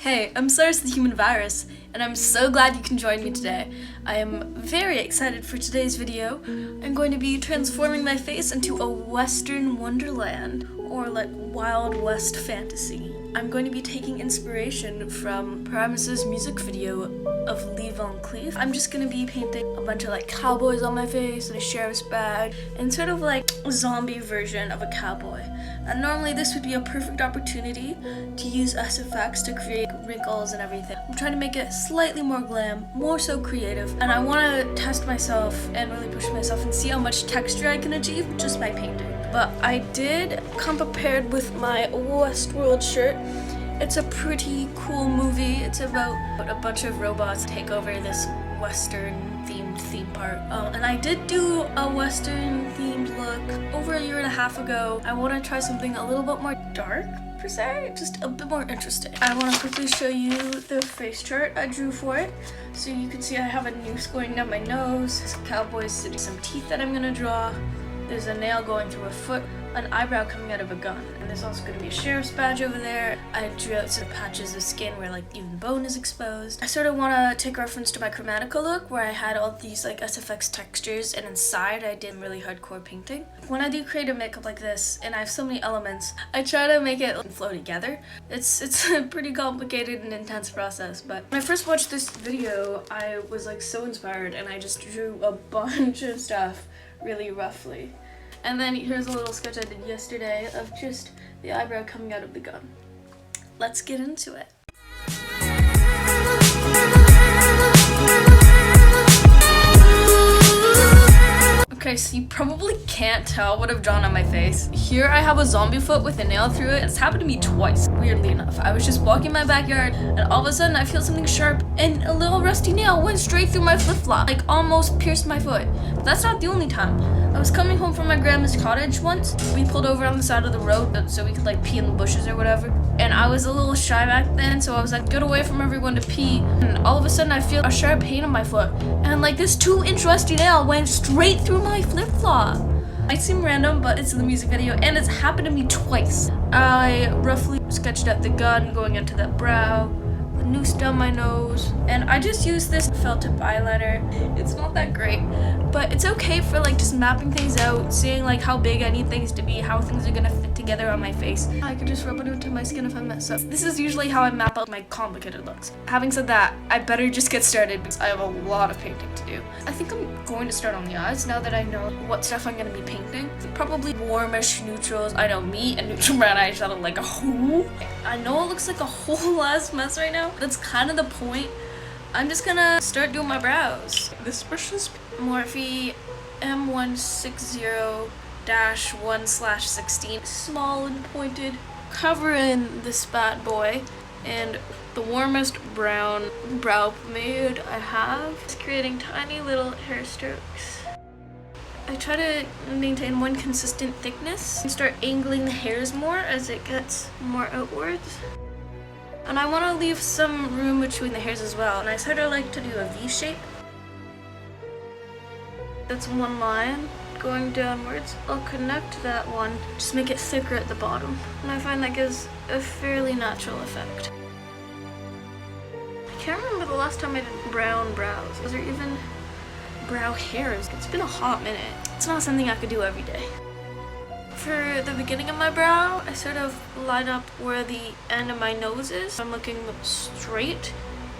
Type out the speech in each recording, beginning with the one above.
Hey, I'm Cyrus the Human Virus, and I'm so glad you can join me today. I am very excited for today's video. I'm going to be transforming my face into a Western wonderland, or like Wild West fantasy. I'm going to be taking inspiration from Primus's music video of Lee Van Cleef. I'm just going to be painting a bunch of like cowboys on my face and a sheriff's badge, and sort of like a zombie version of a cowboy. And normally this would be a perfect opportunity to use SFX to create wrinkles and everything. I'm trying to make it slightly more glam, more so creative, and I want to test myself and really push myself and see how much texture I can achieve just by painting. But I did come prepared with my Westworld shirt. It's a pretty cool movie. It's about a bunch of robots take over this Western themed theme park. And I did do a Western themed look over a year and a half ago. I want to try something a little bit more dark per se, just a bit more interesting. I want to quickly show you the face chart I drew for it. So you can see I have a noose going down my nose, some cowboys sitting, some teeth that I'm gonna draw. There's a nail going through a foot, an eyebrow coming out of a gun, and there's also going to be a sheriff's badge over there. I drew out some patches of skin where like even bone is exposed. I sort of want to take reference to my Chromatica look where I had all these like SFX textures, and inside I did really hardcore painting. When I do creative makeup like this and I have so many elements, I try to make it flow together. It's a pretty complicated and intense process, but when I first watched this video I was like so inspired and I just drew a bunch of stuff really roughly. And then here's a little sketch I did yesterday of just the eyebrow coming out of the gun. Let's get into it. Okay, so you probably can't tell what I've drawn on my face. Here I have a zombie foot with a nail through it. It's happened to me twice, weirdly enough. I was just walking in my backyard and all of a sudden I feel something sharp and a little rusty nail went straight through my flip-flop, like almost pierced my foot. But that's not the only time. I was coming home from my grandma's cottage once. We pulled over on the side of the road so we could like pee in the bushes or whatever. And I was a little shy back then, so I was like, get away from everyone to pee. And all of a sudden I feel a sharp pain on my foot. And like this 2-inch rusty nail went straight through my flip-flop. Might seem random, but it's in the music video and it's happened to me twice. I roughly sketched out the gun going into that brow, the noose down my nose, and I just used this felt tip eyeliner. It's not that great, but it's okay for like just mapping things out, seeing like how big I need things to be, how things are gonna fit together on my face. I could just rub it into my skin if I mess up. This is usually how I map out my complicated looks. Having said that, I better just get started because I have a lot of painting to do. I think I'm going to start on the eyes now that I know what stuff I'm gonna be painting. Probably warmish neutrals. I know me and neutral brown eyeshadow like a whole. I know it looks like a whole ass mess right now. That's kind of the point. I'm just gonna start doing my brows. This brush is Morphe M160-1/16. Small and pointed. Covering this bad boy and the warmest brown brow pomade I have. Just creating tiny little hair strokes. I try to maintain one consistent thickness and start angling the hairs more as it gets more outwards. And I want to leave some room between the hairs as well, and I sort of like to do a V shape. That's one line going downwards. I'll connect that one, just make it thicker at the bottom, and I find that gives a fairly natural effect. I can't remember the last time I did brown brows. Was there even brow hairs? It's been a hot minute. It's not something I could do every day. For the beginning of my brow, I sort of line up where the end of my nose is. I'm looking straight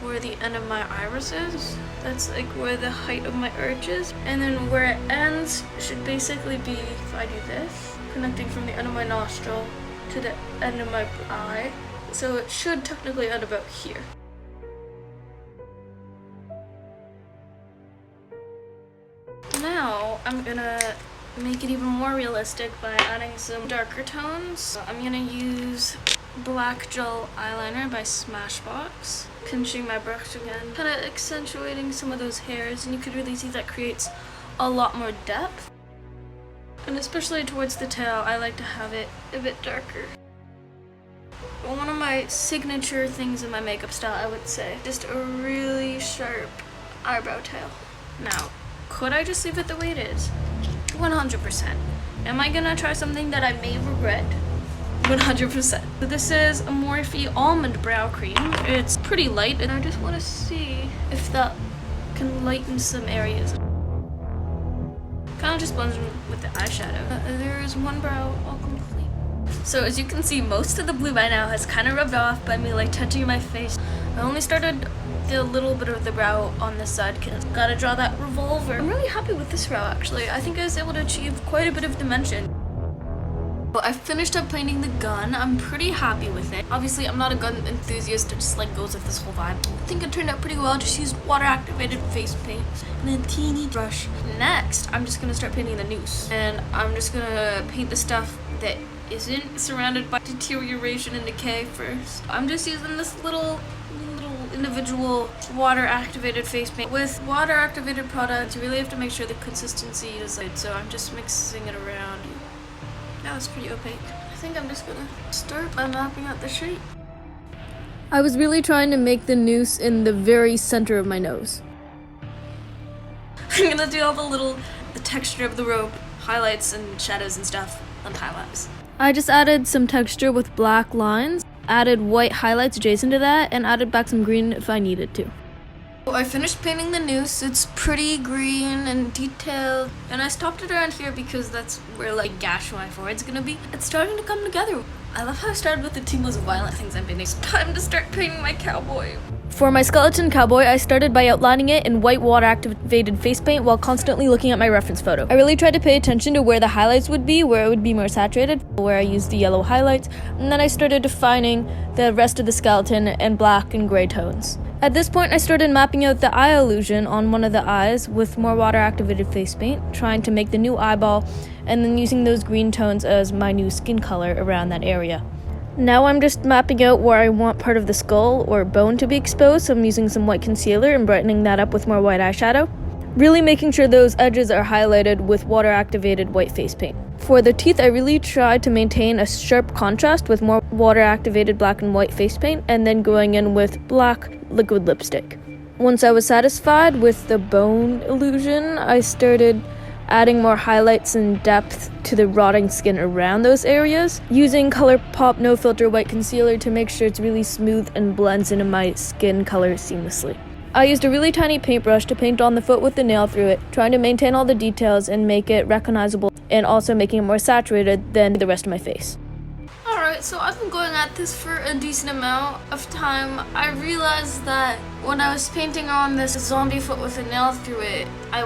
where the end of my iris is. That's like where the height of my arch is. And then where it ends should basically be, if I do this, connecting from the end of my nostril to the end of my eye. So it should technically end about here. Now I'm gonna make it even more realistic by adding some darker tones. I'm gonna use black gel eyeliner by Smashbox, pinching my brush again, kind of accentuating some of those hairs, and you could really see that creates a lot more depth. And especially towards the tail, I like to have it a bit darker. One of my signature things in my makeup style, I would say, just a really sharp eyebrow tail. Now, could I just leave it the way it is? 100%. Am I gonna try something that I may regret? 100%. So this is a Morphe Almond Brow Cream. It's pretty light, and I just want to see if that can lighten some areas. Kind of just blends with the eyeshadow. There is one brow all complete. So as you can see, most of the blue by now has kind of rubbed off by me like touching my face. I only started the little bit of the brow on this side because gotta draw that revolver. I'm really happy with this brow actually. I think I was able to achieve quite a bit of dimension. Well, I finished up painting the gun. I'm pretty happy with it. Obviously, I'm not a gun enthusiast. It just like goes with this whole vibe. I think it turned out pretty well. Just used water activated face paint and a teeny brush. Next, I'm just gonna start painting the noose. And I'm just gonna paint the stuff that isn't surrounded by deterioration and decay first. I'm just using this little individual water activated face paint. With water activated products, you really have to make sure the consistency is good. So I'm just mixing it around. That was pretty opaque. I think I'm just gonna start by mapping out the shape. I was really trying to make the noose in the very center of my nose. I'm gonna do all the texture of the rope, highlights and shadows and stuff on time-lapse. I just added some texture with black lines, added white highlights adjacent to that, and added back some green if I needed to. I finished painting the noose. It's pretty green and detailed, and I stopped it around here because that's where like gash my forehead's gonna be. It's starting to come together. I love how I started with the two most violent things I'm painting. It's time to start painting my cowboy. For my skeleton cowboy, I started by outlining it in white water activated face paint while constantly looking at my reference photo. I really tried to pay attention to where the highlights would be, where it would be more saturated, where I used the yellow highlights, and then I started defining the rest of the skeleton in black and gray tones. At this point, I started mapping out the eye illusion on one of the eyes with more water activated face paint, trying to make the new eyeball, and then using those green tones as my new skin color around that area. Now I'm just mapping out where I want part of the skull or bone to be exposed, so I'm using some white concealer and brightening that up with more white eyeshadow. Really making sure those edges are highlighted with water activated white face paint. For the teeth, I really tried to maintain a sharp contrast with more water activated black and white face paint, and then going in with black liquid lipstick. Once I was satisfied with the bone illusion, I started adding more highlights and depth to the rotting skin around those areas, using ColourPop No Filter White Concealer to make sure it's really smooth and blends into my skin color seamlessly. I used a really tiny paintbrush to paint on the foot with the nail through it, trying to maintain all the details and make it recognizable, and also making it more saturated than the rest of my face. Alright, so I've been going at this for a decent amount of time. I realized that when I was painting on this zombie foot with a nail through it, I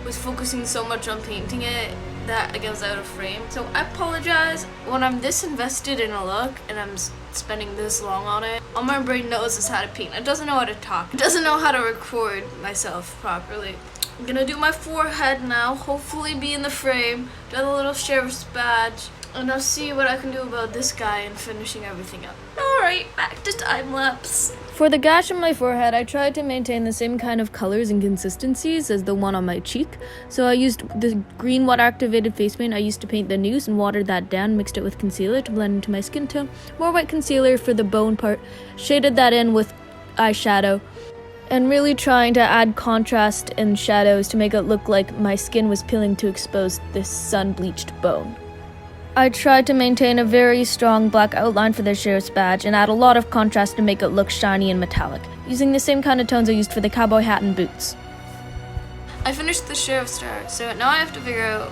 was focusing so much on painting it that it was out of frame. So I apologize. When I'm this invested in a look and I'm spending this long on it, all my brain knows is how to paint. It doesn't know how to talk. It doesn't know how to record myself properly. I'm gonna do my forehead now, hopefully be in the frame, do the little sheriff's badge, and I'll see what I can do about this guy and finishing everything up. Alright, back to time-lapse. For the gash on my forehead, I tried to maintain the same kind of colors and consistencies as the one on my cheek. So I used the green water activated face paint I used to paint the noose and watered that down, mixed it with concealer to blend into my skin tone. More white concealer for the bone part, shaded that in with eyeshadow, and really trying to add contrast and shadows to make it look like my skin was peeling to expose this sun-bleached bone. I tried to maintain a very strong black outline for the sheriff's badge and add a lot of contrast to make it look shiny and metallic, using the same kind of tones I used for the cowboy hat and boots. I finished the sheriff's star, so now I have to figure out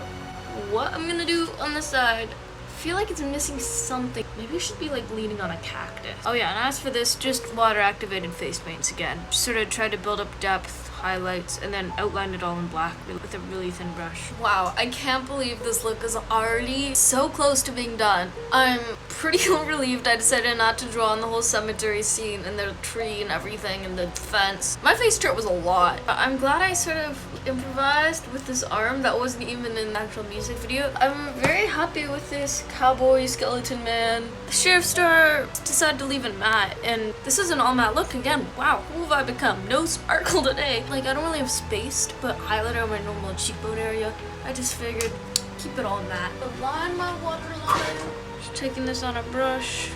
what I'm gonna do on the side. I feel like it's missing something. Maybe I should be leaning on a cactus. Oh yeah, and as for this, just water activated face paints again. Just sort of tried to build up depth, highlights, and then outlined it all in black with a really thin brush. Wow, I can't believe this look is already so close to being done. I'm pretty relieved I decided not to draw on the whole cemetery scene and the tree and everything and the fence. My face chart was a lot. I'm glad I sort of improvised with this arm that wasn't even in the actual music video. I'm very happy with this cowboy skeleton man. The sheriff star decided to leave it matte, and this is an all matte look again. Wow, who have I become? No sparkle today. I don't really have space to put highlighter on my normal cheekbone area. I just figured keep it all matte. Align my waterline. Just taking this on a brush.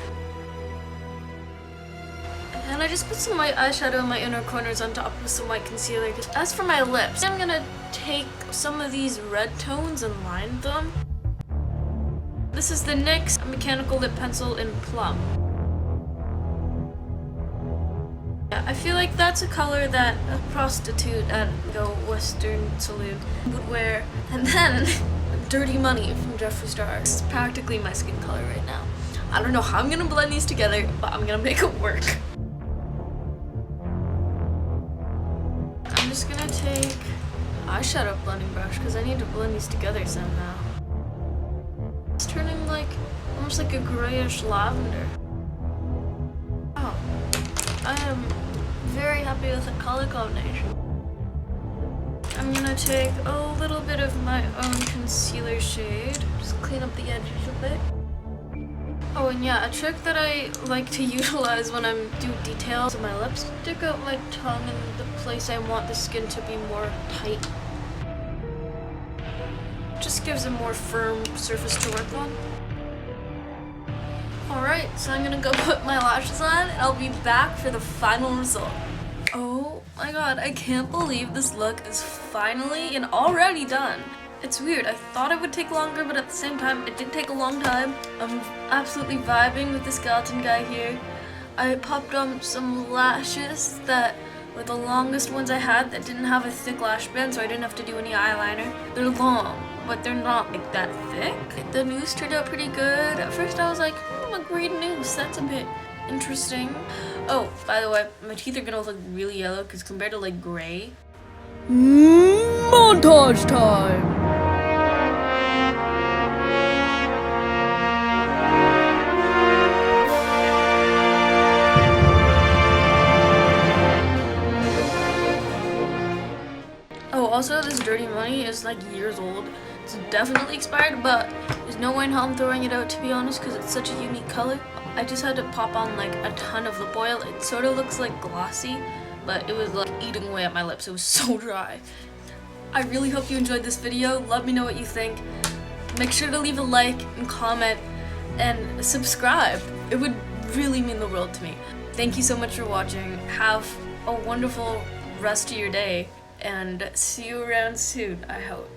And I just put some white eyeshadow in my inner corners on top with some white concealer. As for my lips, I'm gonna take some of these red tones and line them. The This is the NYX Mechanical Lip Pencil in Plum. Yeah, I feel like that's a color that a prostitute at a Western saloon would wear. And then, Dirty Money from Jeffree Star. This is practically my skin color right now. I don't know how I'm gonna blend these together, but I'm gonna make it work. I'm just gonna take eyeshadow blending brush because I need to blend these together somehow. It's turning like almost like a grayish lavender. Oh, I am very happy with the color combination. I'm gonna take a little bit of my own concealer shade, just clean up the edges a bit. Oh, and yeah, a trick that I like to utilize when I'm doing details on my lips, stick out my tongue in the place I want the skin to be more tight. Just gives a more firm surface to work on. Alright, so I'm gonna go put my lashes on and I'll be back for the final result. Oh my god, I can't believe this look is finally and already done. It's weird, I thought it would take longer, but at the same time, it did take a long time. I'm absolutely vibing with the skeleton guy here. I popped on some lashes that were the longest ones I had that didn't have a thick lash band, so I didn't have to do any eyeliner. They're long, but they're not like that thick. The noose turned out pretty good. At first I was like, a green noose, that's a bit interesting. Oh, by the way, my teeth are gonna look really yellow because compared to like gray. Montage time! Oh, also this Dirty Money is like years old. It's definitely expired, but there's no way in hell I'm throwing it out, to be honest, because it's such a unique color. I just had to pop on like a ton of lip oil. It sort of looks like glossy, but it was like eating away at my lips. It was so dry. I really hope you enjoyed this video. Let me know what you think. Make sure to leave a like and comment and subscribe. It would really mean the world to me. Thank you so much for watching. Have a wonderful rest of your day and see you around soon, I hope.